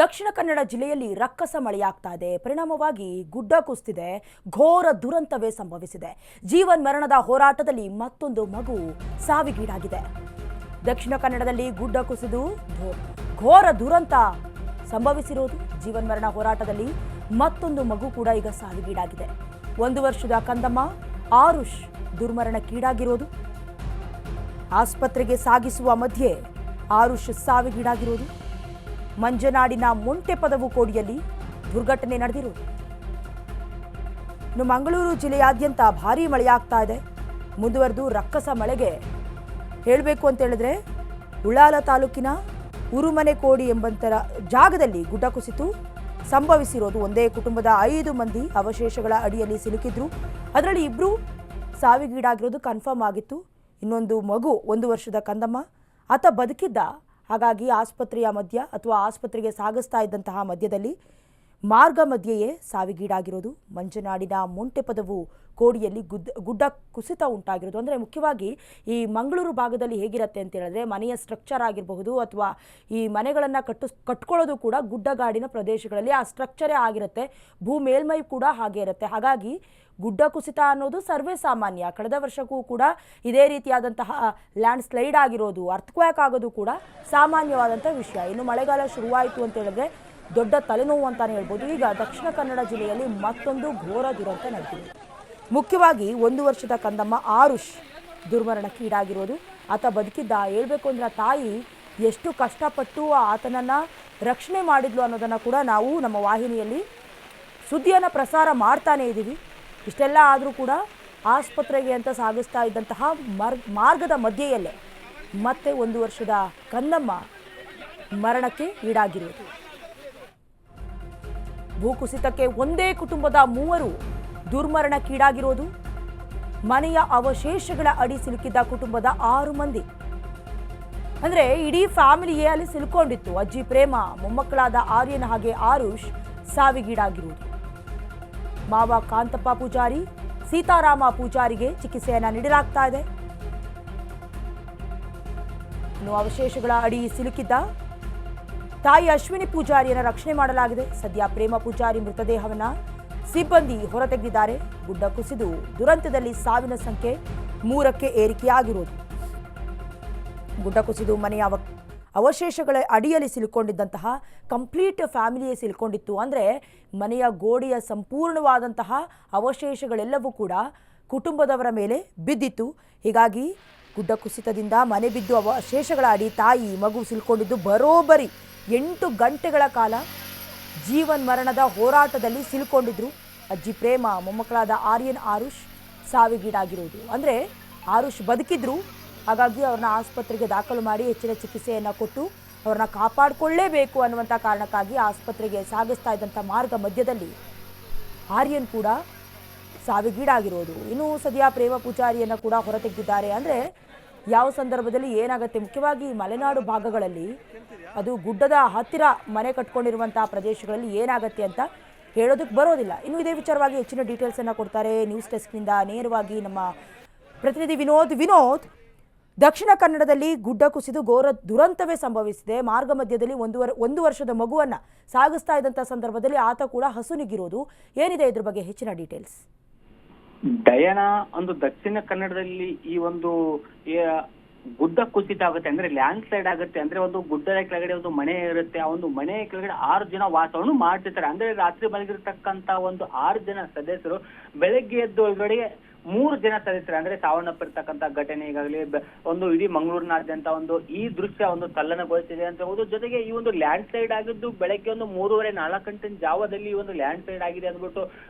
ದಕ್ಷಿಣ ಕನ್ನಡ ಜಿಲ್ಲೆಯಲ್ಲಿ ರಕ್ಕಸ ಮಳೆಯಾಗ್ತಾ ಇದೆ. ಪರಿಣಾಮವಾಗಿ ಗುಡ್ಡ ಕುಸಿದಿದೆ. ಘೋರ ದುರಂತವೇ ಸಂಭವಿಸಿದೆ. ಜೀವನ್ ಮರಣದ ಹೋರಾಟದಲ್ಲಿ ಮತ್ತೊಂದು ಮಗು ಸಾವಿಗೀಡಾಗಿದೆ. ದಕ್ಷಿಣ ಕನ್ನಡದಲ್ಲಿ ಗುಡ್ಡ ಕುಸಿದು ಘೋರ ದುರಂತ ಸಂಭವಿಸಿರೋದು. ಜೀವನ್ ಮರಣ ಹೋರಾಟದಲ್ಲಿ ಮತ್ತೊಂದು ಮಗು ಕೂಡ ಈಗ ಸಾವಿಗೀಡಾಗಿದೆ. 1 ವರ್ಷದ ಕಂದಮ್ಮ ಆರುಷ್ ದುರ್ಮರಣಕ್ಕೀಡಾಗಿರೋದು. ಆಸ್ಪತ್ರೆಗೆ ಸಾಗಿಸುವ ಮಧ್ಯೆ ಆರುಷ್ ಸಾವಿಗೀಡಾಗಿರೋದು. ಮಂಜನಾಡಿನ ಮೊಂಟೆಪದವು ಕೋಡಿಯಲ್ಲಿ ದುರ್ಘಟನೆ ನಡೆದಿರುವುದು. ಇನ್ನು ಮಂಗಳೂರು ಜಿಲ್ಲೆಯಾದ್ಯಂತ ಭಾರೀ ಮಳೆಯಾಗ್ತಾ ಇದೆ. ಮುಂದುವರೆದು ರಕ್ಕಸ ಮಳೆಗೆ ಹೇಳಬೇಕು ಅಂತ ಹೇಳಿದ್ರೆ ಉಳ್ಳಾಲ ತಾಲೂಕಿನ ಉರುಮನೆ ಕೋಡಿ ಎಂಬಂತರ ಜಾಗದಲ್ಲಿ ಗುಡ್ಡ ಕುಸಿತು ಸಂಭವಿಸಿರೋದು. ಒಂದೇ ಕುಟುಂಬದ 5 ಮಂದಿ ಅವಶೇಷಗಳ ಅಡಿಯಲ್ಲಿ ಸಿಲುಕಿದ್ರು. ಅದರಲ್ಲಿ 2 ಸಾವಿಗೀಡಾಗಿರೋದು ಕನ್ಫರ್ಮ್ ಆಗಿತ್ತು. ಇನ್ನೊಂದು ಮಗು 1 ವರ್ಷದ ಕಂದಮ್ಮ ಆತ ಬದುಕಿದ್ದ. ಹಾಗಾಗಿ ಆಸ್ಪತ್ರೆಯ ಮಧ್ಯ ಅಥವಾ ಆಸ್ಪತ್ರೆಗೆ ಸಾಗಿಸ್ತಾ ಇದ್ದಂತಹ ಮಧ್ಯದಲ್ಲಿ ಮಾರ್ಗ ಮಧ್ಯೆಯೇ ಸಾವಿಗೀಡಾಗಿರೋದು. ಮಂಜನಾಡಿನ ಮೊಂಟೆಪದವು ಕೋಡಿಯಲ್ಲಿ ಗುಡ್ಡ ಕುಸಿತ ಉಂಟಾಗಿರೋದು. ಅಂದರೆ ಮುಖ್ಯವಾಗಿ ಈ ಮಂಗಳೂರು ಭಾಗದಲ್ಲಿ ಹೇಗಿರುತ್ತೆ ಅಂತ ಹೇಳಿದ್ರೆ ಮನೆಯ ಸ್ಟ್ರಕ್ಚರ್ ಆಗಿರಬಹುದು ಅಥವಾ ಈ ಮನೆಗಳನ್ನು ಕಟ್ಕೊಳ್ಳೋದು ಕೂಡ ಗುಡ್ಡಗಾಡಿನ ಪ್ರದೇಶಗಳಲ್ಲಿ ಆ ಸ್ಟ್ರಕ್ಚರೇ ಆಗಿರುತ್ತೆ. ಭೂ ಮೇಲ್ಮೈ ಕೂಡ ಹಾಗೆ ಇರುತ್ತೆ. ಹಾಗಾಗಿ ಗುಡ್ಡ ಕುಸಿತ ಅನ್ನೋದು ಸರ್ವೇ ಸಾಮಾನ್ಯ. ಕಳೆದ ವರ್ಷಕ್ಕೂ ಕೂಡ ಇದೇ ರೀತಿಯಾದಂತಹ ಲ್ಯಾಂಡ್ ಸ್ಲೈಡ್ ಆಗಿರೋದು, ಅರ್ಥಕ್ವೇಕ್ ಆಗೋದು ಕೂಡ ಸಾಮಾನ್ಯವಾದಂಥ ವಿಷಯ. ಇನ್ನು ಮಳೆಗಾಲ ಶುರುವಾಯಿತು ಅಂತ ಹೇಳಿದ್ರೆ ದೊಡ್ಡ ತಲೆನೋವು ಅಂತಾನೆ ಹೇಳ್ಬೋದು. ಈಗ ದಕ್ಷಿಣ ಕನ್ನಡ ಜಿಲ್ಲೆಯಲ್ಲಿ ಮತ್ತೊಂದು ಘೋರ ದುರಂತ ನಡೆದಿದೆ. ಮುಖ್ಯವಾಗಿ 1 ವರ್ಷದ ಕಂದಮ್ಮ ಆರುಷ್ ದುರ್ಮರಣಕ್ಕೀಡಾಗಿರೋದು. ಆತ ಬದುಕಿದ್ದ. ಹೇಳ್ಬೇಕು ಅಂದರೆ ಆ ತಾಯಿ ಎಷ್ಟು ಕಷ್ಟಪಟ್ಟು ಆತನನ್ನು ರಕ್ಷಣೆ ಮಾಡಿದ್ಲು ಅನ್ನೋದನ್ನು ಕೂಡ ನಾವು ನಮ್ಮ ವಾಹಿನಿಯಲ್ಲಿ ಸುದ್ದಿಯನ್ನು ಪ್ರಸಾರ ಮಾಡ್ತಾನೇ ಇದ್ದೀವಿ. ಇಷ್ಟೆಲ್ಲ ಆದರೂ ಕೂಡ ಆಸ್ಪತ್ರೆಗೆ ಅಂತ ಸಾಗಿಸ್ತಾ ಇದ್ದಂತಹ ಮಾರ್ಗದ ಮಧ್ಯೆಯಲ್ಲೇ ಮತ್ತೆ 1 ವರ್ಷದ ಕಂದಮ್ಮ ಮರಣಕ್ಕೆ ಈಡಾಗಿರುವುದು. ಭೂಕುಸಿತಕ್ಕೆ ಒಂದೇ ಕುಟುಂಬದ 3 ದುರ್ಮರಣಕ್ಕೀಡಾಗಿರೋದು. ಮನೆಯ ಅವಶೇಷಗಳ ಅಡಿ ಸಿಲುಕಿದ್ದ ಕುಟುಂಬದ 6 ಮಂದಿ. ಅಂದರೆ ಇಡೀ ಫ್ಯಾಮಿಲಿಯೇ ಅಲ್ಲಿ ಸಿಲುಕೊಂಡಿತ್ತು. ಅಜ್ಜಿ ಪ್ರೇಮ, ಮೊಮ್ಮಕ್ಕಳಾದ ಆರ್ಯನ್ ಹಾಗೆ ಆರುಷ್ ಸಾವಿಗೀಡಾಗಿರುವುದು. ಮಾವ ಕಾಂತಪ್ಪ ಪೂಜಾರಿ, ಸೀತಾರಾಮ ಪೂಜಾರಿಗೆ ಚಿಕಿತ್ಸೆಯನ್ನು ನೀಡಲಾಗ್ತಾ ಇದೆ. ಇನ್ನು ಅವಶೇಷಗಳ ಅಡಿ ಸಿಲುಕಿದ್ದ ತಾಯಿ ಅಶ್ವಿನಿ ಪೂಜಾರಿಯನ್ನು ರಕ್ಷಣೆ ಮಾಡಲಾಗಿದೆ. ಸದ್ಯ ಪ್ರೇಮ ಪೂಜಾರಿ ಮೃತದೇಹವನ್ನು ಸಿಬ್ಬಂದಿ ಹೊರತೆಗೆದಿದ್ದಾರೆ. ಗುಡ್ಡ ಕುಸಿದು ದುರಂತದಲ್ಲಿ ಸಾವಿನ ಸಂಖ್ಯೆ 3ಕ್ಕೆ ಏರಿಕೆಯಾಗಿರುವುದು. ಗುಡ್ಡ ಕುಸಿದು ಮನೆಯ ಅವಶೇಷಗಳ ಅಡಿಯಲ್ಲಿ ಸಿಲುಕೊಂಡಿದ್ದಂತಹ ಕಂಪ್ಲೀಟ್ ಫ್ಯಾಮಿಲಿಯೇ ಸಿಲುಕೊಂಡಿತ್ತು. ಅಂದರೆ ಮನೆಯ ಗೋಡೆಯ ಸಂಪೂರ್ಣವಾದಂತಹ ಅವಶೇಷಗಳೆಲ್ಲವೂ ಕೂಡ ಕುಟುಂಬದವರ ಮೇಲೆ ಬಿದ್ದಿತ್ತು. ಹೀಗಾಗಿ ಗುಡ್ಡ ಕುಸಿತದಿಂದ ಮನೆ ಬಿದ್ದು ಅವಶೇಷಗಳ ಅಡಿ ತಾಯಿ ಮಗು ಸಿಲುಕೊಂಡಿದ್ದು ಬರೋಬ್ಬರಿ 8 ಗಂಟೆಗಳ ಕಾಲ ಜೀವನ್ ಮರಣದ ಹೋರಾಟದಲ್ಲಿ ಸಿಲುಕೊಂಡಿದ್ರು. ಅಜ್ಜಿ ಪ್ರೇಮ, ಮೊಮ್ಮಕ್ಕಳಾದ ಆರ್ಯನ್ ಆರುಷ್ ಸಾವಿಗೀಡಾಗಿರುವುದು. ಅಂದರೆ ಆರುಷ್ ಬದುಕಿದ್ರು. ಹಾಗಾಗಿ ಅವ್ರನ್ನ ಆಸ್ಪತ್ರೆಗೆ ದಾಖಲು ಮಾಡಿ ಹೆಚ್ಚಿನ ಚಿಕಿತ್ಸೆಯನ್ನು ಕೊಟ್ಟು ಅವ್ರನ್ನ ಕಾಪಾಡಿಕೊಳ್ಳೇಬೇಕು ಅನ್ನುವಂಥ ಕಾರಣಕ್ಕಾಗಿ ಆಸ್ಪತ್ರೆಗೆ ಸಾಗಿಸ್ತಾ ಇದ್ದಂಥ ಮಾರ್ಗ ಮಧ್ಯದಲ್ಲಿ ಆರ್ಯನ್ ಕೂಡ ಸಾವಿಗೀಡಾಗಿರೋದು. ಇನ್ನೂ ಸದ್ಯ ಪ್ರೇಮ ಪೂಜಾರಿಯನ್ನು ಕೂಡ ಹೊರತೆಗೆದಿದ್ದಾರೆ. ಅಂದರೆ ಯಾವ ಸಂದರ್ಭದಲ್ಲಿ ಏನಾಗುತ್ತೆ, ಮುಖ್ಯವಾಗಿ ಮಲೆನಾಡು ಭಾಗಗಳಲ್ಲಿ ಅದು ಗುಡ್ಡದ ಹತ್ತಿರ ಮನೆ ಕಟ್ಕೊಂಡಿರುವಂಥ ಪ್ರದೇಶಗಳಲ್ಲಿ ಏನಾಗುತ್ತೆ ಅಂತ ಹೇಳೋದಕ್ಕೆ ಬರೋದಿಲ್ಲ. ಇನ್ನು ಇದೇ ವಿಚಾರವಾಗಿ ಹೆಚ್ಚಿನ ಡೀಟೇಲ್ಸನ್ನು ಕೊಡ್ತಾರೆ ನ್ಯೂಸ್ ಡೆಸ್ಕ್ನಿಂದ ನೇರವಾಗಿ ನಮ್ಮ ಪ್ರತಿನಿಧಿ ವಿನೋದ್. ದಕ್ಷಿಣ ಕನ್ನಡದಲ್ಲಿ ಗುಡ್ಡ ಕುಸಿದು ಘೋರ ದುರಂತವೇ ಸಂಭವಿಸಿದೆ. ಮಾರ್ಗ ಮಧ್ಯದಲ್ಲಿ 1 ವರ್ಷದ ಮಗುವನ್ನು ಸಾಗಿಸ್ತಾ ಇದ್ದಂಥ ಸಂದರ್ಭದಲ್ಲಿ ಆತ ಕೂಡ ಹಸುನಿಗಿರೋದು. ಏನಿದೆ ಇದ್ರ ಬಗ್ಗೆ ಹೆಚ್ಚಿನ ಡೀಟೇಲ್ಸ್? ಡಯಾನಾ, ಒಂದು ದಕ್ಷಿಣ ಕನ್ನಡದಲ್ಲಿ ಈ ಒಂದು ಗುಡ್ಡ ಕುಸಿತ ಆಗುತ್ತೆ ಅಂದ್ರೆ ಲ್ಯಾಂಡ್ ಸ್ಲೈಡ್ ಆಗುತ್ತೆ. ಅಂದ್ರೆ ಒಂದು ಗುಡ್ಡದ ಕೆಳಗಡೆ ಒಂದು ಮನೆ ಇರುತ್ತೆ. ಆ ಒಂದು ಮನೆ ಕೆಳಗಡೆ 6 ಜನ ವಾಸವನ್ನು ಮಾಡ್ತಿರ್ತಾರೆ. ಅಂದ್ರೆ ರಾತ್ರಿ ಮಲಗಿರ್ತಕ್ಕಂತ ಒಂದು 6 ಜನ ಸದಸ್ಯರು ಬೆಳಗ್ಗೆ ಎದ್ದು ಒಳಗಡೆ 3 ಜನ ಸದಸ್ಯರು ಅಂದ್ರೆ ಸಾವನ್ನಪ್ಪಿರ್ತಕ್ಕಂಥ ಘಟನೆ ಈಗಾಗಲೇ ಒಂದು ಇಡೀ ಮಂಗಳೂರಿನಾದ್ಯಂತ ಒಂದು ಈ ದೃಶ್ಯ ಒಂದು ತಲ್ಲಣಗೊಳಿಸಿದೆ ಅಂತ ಹೇಳ್ಬೋದು. ಜೊತೆಗೆ ಈ ಒಂದು ಲ್ಯಾಂಡ್ ಸ್ಲೈಡ್ ಆಗಿದ್ದು ಬೆಳಗ್ಗೆ ಒಂದು 3:30-4 ಗಂಟೆ ಜಾವದಲ್ಲಿ ಈ ಒಂದು ಲ್ಯಾಂಡ್ ಸ್ಲೈಡ್ ಆಗಿದೆ ಅಂದ್ಬಿಟ್ಟು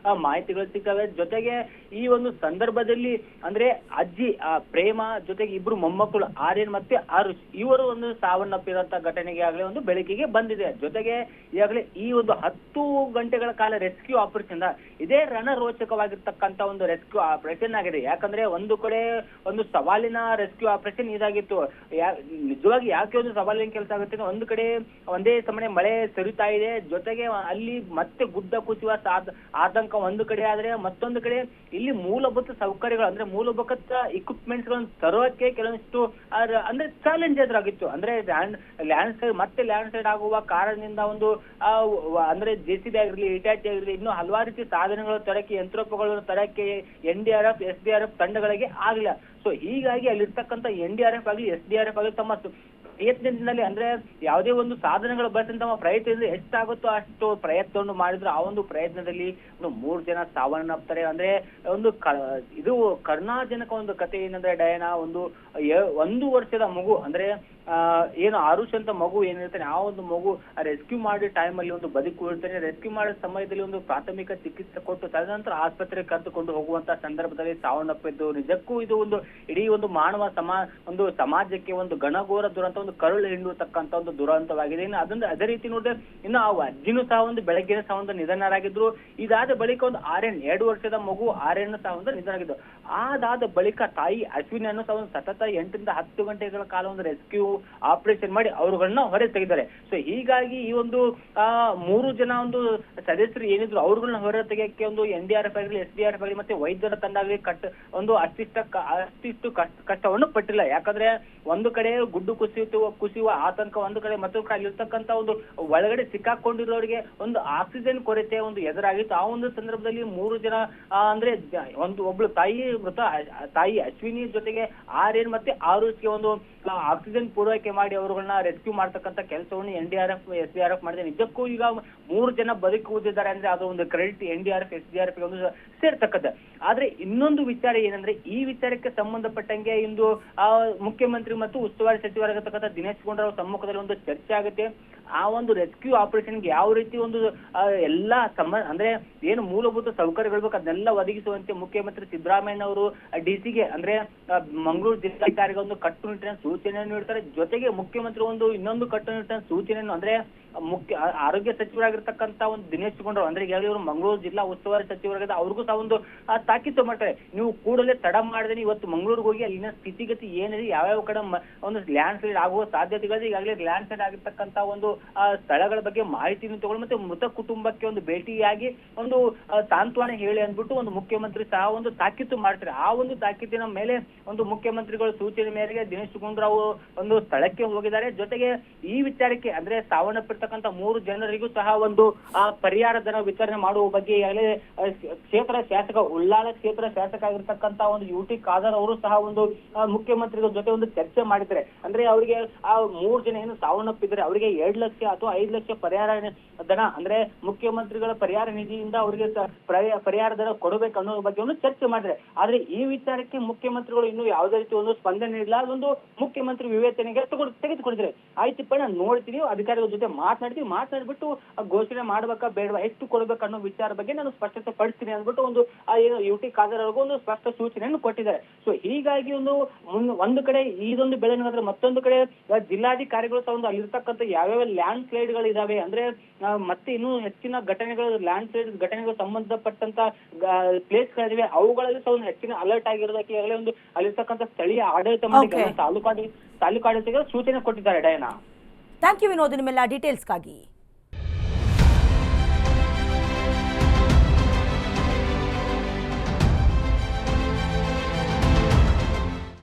ಮಾಹಿತಿಗಳು ಸಿಕ್ಕವೆ. ಜೊತೆಗೆ ಈ ಒಂದು ಸಂದರ್ಭದಲ್ಲಿ ಅಂದ್ರೆ ಅಜ್ಜಿ ಪ್ರೇಮ ಜೊತೆಗೆ 2 ಮೊಮ್ಮಕ್ಕಳು ಆರ್ಯನ್ ಮತ್ತೆ ಆರುಷ್ ಇವರು ಒಂದು ಸಾವನ್ನಪ್ಪಿರುವಂತ ಘಟನೆಗೆ ಆಗಲೇ ಒಂದು ಬೆಳಕಿಗೆ ಬಂದಿದೆ. ಜೊತೆಗೆ ಈಗಾಗಲೇ ಈ ಒಂದು 10 ಗಂಟೆಗಳ ಕಾಲ ರೆಸ್ಕ್ಯೂ ಆಪರೇಷನ್ ಇದೇ ರಣರೋಚಕವಾಗಿರ್ತಕ್ಕಂಥ ಒಂದು ರೆಸ್ಕ್ಯೂ ಕ್ವಶನ್ ಆಗಿದೆ. ಯಾಕಂದ್ರೆ ಒಂದು ಕಡೆ ಒಂದು ಸವಾಲಿನ ರೆಸ್ಕ್ಯೂ ಆಪರೇಷನ್ ಇದಾಗಿತ್ತು. ನಿಜವಾಗಿ ಯಾಕೆ ಒಂದು ಸವಾಲಿನ ಕೆಲಸ ಆಗುತ್ತೆ ಅಂದ್ರೆ, ಒಂದು ಕಡೆ ಒಂದೇ ಸಮನೆ ಮಳೆ ಸುರಿತಾ ಇದೆ, ಜೊತೆಗೆ ಅಲ್ಲಿ ಮತ್ತೆ ಗುಡ್ಡ ಕುಸಿಯುವ ಆತಂಕ ಒಂದು ಕಡೆ ಆದ್ರೆ, ಮತ್ತೊಂದು ಕಡೆ ಇಲ್ಲಿ ಮೂಲಭೂತ ಸೌಕರ್ಯಗಳು ಅಂದ್ರೆ ಮೂಲಭೂತ ಇಕ್ವಿಪ್ಮೆಂಟ್ಸ್ ಗಳನ್ನು ತರೋಕೆ ಕೆಲವೊಂದಿಷ್ಟು ಅಂದ್ರೆ ಚಾಲೆಂಜ್ ಎದುರಾಗಿತ್ತು. ಅಂದ್ರೆ ಲ್ಯಾಂಡ್ ಸ್ಲೈಡ್ ಆಗುವ ಕಾರಣದಿಂದ ಒಂದು ಅಂದ್ರೆ JCB ಆಗಿರ್ಲಿ, ಹಿಟಾಚಿ ಆಗಿರ್ಲಿ, ಇನ್ನು ಹಲವಾರು ರೀತಿ ಸಾಧನಗಳು ತರಕ್ಕೆ, ಯಂತ್ರೋಪಕರಣಗಳು ತರಕ್ಕೆ NDRF, SDRF ತಂಡಗಳಿಗೆ ಆಗ್ಲಿಲ್ಲ. ಸೊ ಹೀಗಾಗಿ ಅಲ್ಲಿರ್ತಕ್ಕಂಥ NDRF ಆಗಲಿ, SDRF ಆಗಲಿ ತಮ್ಮ ಪ್ರಯತ್ನದಿಂದಲೇ ಅಂದ್ರೆ ಯಾವುದೇ ಒಂದು ಸಾಧನಗಳು ಬಳಸಿದ ಪ್ರಯತ್ನದಿಂದ ಎಷ್ಟಾಗುತ್ತೋ ಅಷ್ಟು ಪ್ರಯತ್ನವನ್ನು ಮಾಡಿದ್ರು. ಆ ಒಂದು ಪ್ರಯತ್ನದಲ್ಲಿ 3 ಜನ ಸಾವನ್ನಪ್ತಾರೆ. ಅಂದ್ರೆ ಇದು ಕರುಣಾಜನಕ ಒಂದು ಕಥೆ. ಏನಂದ್ರೆ ಡಯಾನಾ ಒಂದು ವರ್ಷದ ಮಗು ಅಂದ್ರೆ ಏನು ಆರುಷ್ ಅಂತ ಮಗು ಏನಿರ್ತಾನೆ, ಆ ಒಂದು ಮಗು ರೆಸ್ಕ್ಯೂ ಮಾಡಿ ಟೈಮ್ ಅಲ್ಲಿ ಒಂದು ಬದುಕುಳಿರ್ತಾನೆ. ರೆಸ್ಕ್ಯೂ ಮಾಡೋ ಸಮಯದಲ್ಲಿ ಒಂದು ಪ್ರಾಥಮಿಕ ಚಿಕಿತ್ಸೆ ಕೊಟ್ಟು ತದನಂತರ ಆಸ್ಪತ್ರೆಗೆ ಕರೆದುಕೊಂಡು ಹೋಗುವಂತ ಸಂದರ್ಭದಲ್ಲಿ ಸಾವನ್ನಪ್ಪಿದ್ದು. ನಿಜಕ್ಕೂ ಇದು ಒಂದು ಇಡೀ ಒಂದು ಮಾನವ ಒಂದು ಸಮಾಜಕ್ಕೆ ಒಂದು ಗಣಘೋರ ದುರಂತ, ಒಂದು ಕರುಳು ಹಿಂಡುತ್ತಕ್ಕಂತ ಒಂದು ದುರಂತವಾಗಿದೆ. ಇನ್ನು ಅದೇ ರೀತಿ ನೋಡಿದ್ರೆ ಇನ್ನು ಆ ಅಜ್ಜಿನೂ ಸಹ ಒಂದು ಬೆಳಗ್ಗಿನ ಸಹ ಒಂದು ನಿಧನರಾಗಿದ್ರು. ಇದಾದ ಬಳಿಕ ಒಂದು ಆರ್ಯನ್ 2 ವರ್ಷದ ಮಗು ಆರ್ಯನ್ ಸಹ ಒಂದು ನಿಧನರಾಗಿದ್ದು. ಅದಾದ ಬಳಿಕ ತಾಯಿ ಅಶ್ವಿನಿಯನ್ನು ಸಹ ಒಂದು ಸತತ 8 ರಿಂದ 10 ಗಂಟೆಗಳ ಕಾಲ ಒಂದು ರೆಸ್ಕ್ಯೂ ಆಪರೇಷನ್ ಮಾಡಿ ಅವರುಗಳನ್ನ ಹೊರ ತೆಗೆದಿದ್ದಾರೆ. ಸೊ ಹೀಗಾಗಿ ಈ ಒಂದು 3 ಜನ ಒಂದು ಸದಸ್ಯರು ಏನಿದ್ರು ಅವ್ರುಗಳನ್ನ ಹೊರ ತೆಗೆಯಕ್ಕೆ ಒಂದು NDRF ಆಗಲಿ, SDRF ಆಗಲಿ ಮತ್ತೆ ವೈದ್ಯರ ತಂಡ ಆಗಲಿ ಅಷ್ಟಿಷ್ಟು ಕಷ್ಟವನ್ನು ಪಟ್ಟಿಲ್ಲ. ಯಾಕಂದ್ರೆ ಒಂದು ಕಡೆ ಗುಡ್ಡು ಕುಸಿಯುವ ಆತಂಕ ಒಂದು ಕಡೆ, ಮತ್ತೊಂದು ಕಡೆ ಅಲ್ಲಿರ್ತಕ್ಕಂಥ ಒಂದು ಒಳಗಡೆ ಸಿಕ್ಕಾಕೊಂಡಿರೋರಿಗೆ ಒಂದು ಆಕ್ಸಿಜನ್ ಕೊರತೆ ಒಂದು ಎದುರಾಗಿತ್ತು. ಆ ಒಂದು ಸಂದರ್ಭದಲ್ಲಿ 3 ಜನ ಅಂದ್ರೆ ಒಬ್ಳು ತಾಯಿ ಅಶ್ವಿನಿ ಜೊತೆಗೆ ಆರ್ಯನ್ ಮತ್ತೆ ಆರುಷ್ಗೆ ಒಂದು ಆಕ್ಸಿಜನ್ ಪೂರೈಕೆ ಮಾಡಿ ಅವರುಗಳನ್ನ ರೆಸ್ಕ್ಯೂ ಮಾಡ್ತಕ್ಕಂಥ ಕೆಲಸವನ್ನು NDRF, SDRF ಮಾಡಿದೆ. ನಿಜಕ್ಕೂ ಈಗ 3 ಜನ ಬದುಕುವುದಿದ್ದಾರೆ ಅಂದ್ರೆ ಅದು ಒಂದು ಕ್ರೆಡಿಟ್ NDRF, SDRF ಗೆ ಒಂದು ಸೇರ್ತಕ್ಕದ್ದು. ಆದ್ರೆ ಇನ್ನೊಂದು ವಿಚಾರ ಏನಂದ್ರೆ, ಈ ವಿಚಾರಕ್ಕೆ ಸಂಬಂಧಪಟ್ಟಂಗೆ ಇಂದು ಮುಖ್ಯಮಂತ್ರಿ ಮತ್ತು ಉಸ್ತುವಾರಿ ಸಚಿವರಾಗಿರ್ತಕ್ಕಂಥ ದಿನೇಶ್ ಗುಂಡೂರಾವ್ ಸಮ್ಮುಖದಲ್ಲಿ ಒಂದು ಚರ್ಚೆ ಆಗುತ್ತೆ. ಆ ಒಂದು ರೆಸ್ಕ್ಯೂ ಆಪರೇಷನ್ಗೆ ಯಾವ ರೀತಿ ಒಂದು ಎಲ್ಲಾ ಅಂದ್ರೆ ಏನು ಮೂಲಭೂತ ಸೌಕರ್ಯಗಳು ಬೇಕು ಅದನ್ನೆಲ್ಲ ಒದಗಿಸುವಂತೆ ಮುಖ್ಯಮಂತ್ರಿ ಸಿದ್ದರಾಮಯ್ಯ ಅವರು DC ಅಂದ್ರೆ ಮಂಗಳೂರು ಜಿಲ್ಲಾಧಿಕಾರಿಗೆ ಒಂದು ಕಟ್ಟುನಿಟ್ಟಿನ ಸೂಚನೆಯನ್ನು ನೀಡ್ತಾರೆ. ಜೊತೆಗೆ ಮುಖ್ಯಮಂತ್ರಿ ಇನ್ನೊಂದು ಕಟ್ಟುನಿಟ್ಟಿನ ಸೂಚನೆಯನ್ನು ಅಂದ್ರೆ ಆರೋಗ್ಯ ಸಚಿವರಾಗಿರ್ತಕ್ಕಂಥ ಒಂದು ದಿನೇಶ್ ಗುಂಡೂರಾವ್ ಅಂದ್ರೆ ಈಗಾಗಲೇ ಇವರು ಮಂಗಳೂರು ಜಿಲ್ಲಾ ಉಸ್ತುವಾರಿ ಸಚಿವರಾಗಿದ್ದ ಅವ್ರಿಗೂ ಸಹ ಒಂದು ತಾಕೀತು ಮಾಡ್ತಾರೆ. ನೀವು ಕೂಡಲೇ ತಡ ಮಾಡದೇನೆ ಇವತ್ತು ಮಂಗಳೂರಿಗೆ ಹೋಗಿ ಅಲ್ಲಿನ ಸ್ಥಿತಿಗತಿ ಏನಿದೆ, ಯಾವ್ಯಾವ ಕಡೆ ಒಂದು ಲ್ಯಾಂಡ್ ಸ್ಲೈಡ್ ಆಗುವ ಸಾಧ್ಯತೆಗಳಿದೆ, ಈಗಾಗಲೇ ಲ್ಯಾಂಡ್ ಸ್ಲೈಡ್ ಆಗಿರ್ತಕ್ಕಂಥ ಒಂದು ಸ್ಥಳಗಳ ಬಗ್ಗೆ ಮಾಹಿತಿಯನ್ನು ತಗೊಂಡು ಮತ್ತೆ ಮೃತ ಕುಟುಂಬಕ್ಕೆ ಒಂದು ಭೇಟಿಯಾಗಿ ಒಂದು ಸಾಂತ್ವನ ಹೇಳಿ ಅಂದ್ಬಿಟ್ಟು ಒಂದು ಮುಖ್ಯಮಂತ್ರಿ ಸಹ ಒಂದು ತಾಕೀತು ಮಾಡ್ತಾರೆ. ಆ ಒಂದು ತಾಕೀತಿನ ಮೇಲೆ ಒಂದು ಮುಖ್ಯಮಂತ್ರಿಗಳ ಸೂಚನೆ ಮೇರೆಗೆ ದಿನೇಶ್ ಗುಂಡೂರಾವ್ ಒಂದು ಸ್ಥಳಕ್ಕೆ ಹೋಗಿದ್ದಾರೆ. ಜೊತೆಗೆ ಈ ವಿಚಾರಕ್ಕೆ ಅಂದ್ರೆ ಸಾವನ್ನಪ್ಪಿರ್ತಕ್ಕಂಥ 3 ಜನರಿಗೂ ಸಹ ಒಂದು ಪರಿಹಾರ ಧನ ವಿತರಣೆ ಮಾಡುವ ಬಗ್ಗೆ ಈಗಾಗಲೇ ಕ್ಷೇತ್ರ ಶಾಸಕ ಉಳ್ಳಾಲ ಕ್ಷೇತ್ರ ಶಾಸಕ ಆಗಿರ್ತಕ್ಕಂಥ ಒಂದು UT ಖಾದರ್ ಅವರು ಸಹ ಒಂದು ಮುಖ್ಯಮಂತ್ರಿಗಳ ಜೊತೆ ಒಂದು ಚರ್ಚೆ ಮಾಡಿದ್ದಾರೆ. ಅಂದ್ರೆ ಅವರಿಗೆ ಆ 3 ಜನ ಏನು ಸಾವನ್ನಪ್ಪಿದ್ದಾರೆ ಅವರಿಗೆ 2 ಲಕ್ಷ ಅಥವಾ 5 ಲಕ್ಷ ಪರಿಹಾರ ಧನ ಅಂದ್ರೆ ಮುಖ್ಯಮಂತ್ರಿಗಳ ಪರಿಹಾರ ನಿಧಿಯಿಂದ ಅವರಿಗೆ ಪರಿಹಾರ ಧನ ಕೊಡಬೇಕು ಅನ್ನೋ ಬಗ್ಗೆ ಒಂದು ಚರ್ಚೆ ಮಾಡಿದ್ರೆ. ಆದ್ರೆ ಈ ವಿಚಾರಕ್ಕೆ ಮುಖ್ಯಮಂತ್ರಿಗಳು ಇನ್ನೂ ಯಾವುದೇ ರೀತಿ ಒಂದು ಸ್ಪಂದನೆ ನೀಡಿಲ್ಲ. ಅದೊಂದು ಮುಖ್ಯಮಂತ್ರಿ ವಿವೇಚನೆಗೆ ತೆಗೆದುಕೊಂಡಿದ್ದಾರೆ. ಆಯ್ತಪ್ಪ ನಾನು ನೋಡ್ತೀನಿ, ಅಧಿಕಾರಿಗಳ ಜೊತೆ ಮಾತನಾಡ್ಬಿಟ್ಟು ಘೋಷಣೆ ಮಾಡ್ಬೇಕಾ ಬೇಡವಾ, ಎಷ್ಟು ಕೊಡ್ಬೇಕು ಅನ್ನೋ ವಿಚಾರ ಬಗ್ಗೆ ನಾನು ಸ್ಪಷ್ಟತೆ ಪಡಿಸ್ತೀನಿ ಅಂದ್ಬಿಟ್ಟು ಒಂದು UT ಖಾದರ್ ಅವ್ರಿಗೂ ಒಂದು ಸ್ಪಷ್ಟ ಸೂಚನೆಯನ್ನು ಕೊಟ್ಟಿದ್ದಾರೆ. ಸೊ ಹೀಗಾಗಿ ಒಂದು ಕಡೆ ಇದೊಂದು ಬೆಳವಣಿಗೆ, ಮತ್ತೊಂದು ಕಡೆ ಜಿಲ್ಲಾಧಿಕಾರಿಗಳು ಸಹ ಒಂದು ಅಲ್ಲಿರ್ತಕ್ಕಂಥ ಯಾವ್ಯಾವ ಲ್ಯಾಂಡ್ ಸ್ಲೈಡ್ ಗಳು ಇದಾವೆ ಅಂದ್ರೆ ಮತ್ತೆ ಇನ್ನೂ ಹೆಚ್ಚಿನ ಘಟನೆಗಳು ಲ್ಯಾಂಡ್ ಸ್ಲೈಡ್ ಘಟನೆಗಳು ಸಂಬಂಧಪಟ್ಟಂತ ಪ್ಲೇಸ್ ಗಳಿವೆ, ಅವುಗಳಲ್ಲಿ ಸಹ ಒಂದು ಹೆಚ್ಚಿನ ಅಲರ್ಟ್ ಆಗಿರೋದಕ್ಕೆ ಈಗಾಗಲೇ ಒಂದು ಅಲ್ಲಿರ್ತಕ್ಕಂಥ ಸ್ಥಳೀಯ ಆಡಳಿತ ಮಂಡಳಿ ತಾಲೂಕಾಡಳಿತಕ್ಕೆ ಸೂಚನೆ ಕೊಟ್ಟಿದ್ದಾರೆ. ಡಯಾನಾ, ಥ್ಯಾಂಕ್ ಯು ವಿನೋದ್ ನಿಮ್ಮೆಲ್ಲ ಡೀಟೇಲ್ಸ್ಗಾಗಿ.